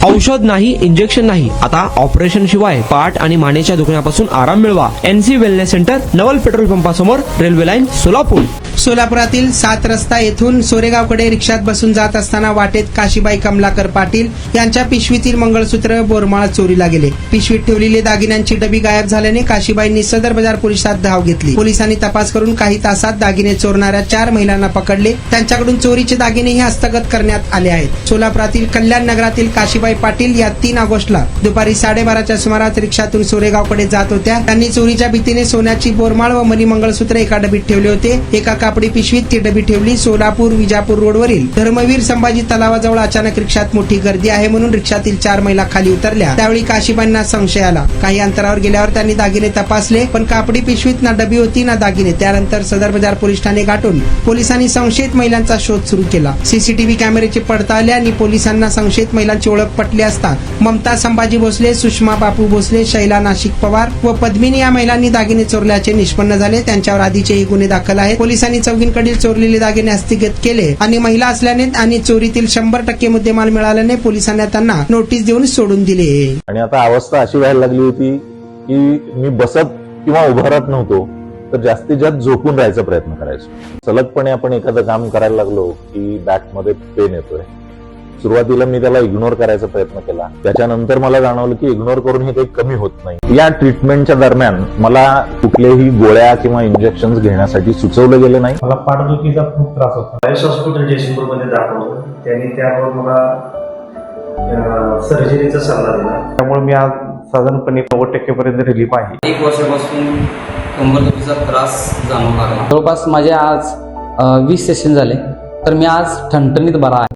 औषध नाही, इंजेक्शन नाही, आता ऑपरेशन शिवाय पाठ आणि मानेच्या दुखण्यापासून आराम मिळवा. NC वेलनेस सेंटर, नवल पेट्रोल पंपासमोर, रेल्वे लाईन, सोलापूर. सोलापुरातील 7 रस्ता येथून सोरेगावकडे रिक्षात बसून जात असताना वाटेत काशीबाई कमलाकर पाटील यांच्या पिशवीतील मंगळसूत्र बोरमाळ चोरीला गेले. पिशवीत ठेवलेली दागिन्यांची डबी गायब झाल्याने काशीबाईंनी सदर बाजार पोलिसात धाव घेतली. पोलिसांनी तपास करून काही तासात दागिने चोरणाऱ्या 4 महिलांना पकडले. त्यांच्याकडून चोरीचे दागिनेही हस्तगत करण्यात आले आहेत. सोलापुरातील कल्याण नगरातील काशीबाई पाटील या 3 ऑगस्टला दुपारी 12:30च्या सुमारास रिक्षातून सोरेगावकडे जात होत्या. त्यांनी चोरीच्या भीतीने सोन्याची बोरमाळ व मणी मंगळसूत्र एका डबीत ठेवले होते. एका कापडी पिशवीत ती डबी ठेवली. सोलापूर विजापूर रोडवरील धर्मवीर संभाजी तलावाजवळ अचानक रिक्षात मोठी गर्दी आहे म्हणून रिक्षातील 4 महिला खाली उतरल्या. त्यावेळी काशीबाईंना संशय आला. काही अंतरावर गेल्यावर त्यांनी दागिने तपासले, पण कापडी पिशवीत ना डबी होती ना दागिने. त्यानंतर सदर बाजार पोलीस ठाणे गाठून पोलिसांनी संशयित महिलांचा शोध सुरू केला. सीसीटीव्ही कॅमेऱ्याची पडताळणी आणि पोलिसांना संशयित महिलांची ओळख पटली असता ममता संभाजी भोसले, सुषमा बापू भोसले, शैला नाशिक पवार व पद्मिनी या महिलांनी दागिने चोरल्याचे निष्पन्न झाले. त्यांच्यावर आधीचेही गुन्हे दाखल आहेत. पोलिसांनी चौघींकडील चोरलेले दागिने हस्तगत केले आणि महिला असल्याने आणि चोरीतील 100% मुद्देमाल मिळाल्याने पोलिसांनी त्यांना नोटीस देऊन सोडून दिले. आणि आता अवस्था अशी व्हायला लागली होती की मी बसत किंवा उभा राहत नव्हतो, तर जास्तीत जास्त झोपून राहायचा प्रयत्न करायचो. सलगपणे आपण एखादं काम करायला लागलो की बॅकमध्ये पेन येतोय. सुरुवातीला मी त्याला इग्नोर करायचा प्रयत्न केला. त्याच्यानंतर मला जाणवलं की इग्नोर करून हे काही कमी होत नाही. या ट्रीटमेंटच्या दरम्यान मला कुठल्याही गोळ्या किंवा इंजेक्शन घेण्यासाठी सुचवलं गेलं नाही. मला पाठदुखीचा खूप त्रास होता. आयुष हॉस्पिटल जयसिंगपूरमध्ये दाखवलं. त्यांनी त्यावर मला सर्जरीचा सल्ला दिला. त्यामुळे मी आज साधारणपणे 90% पर्यंत रिलीफ आहे. 1 वर्षापासून कंबरदुखीचा त्रास जाणवू लागला. जवळपास माझे आज 20 सेशन झाले, तर मी आज ठणठणीत बरा आहे.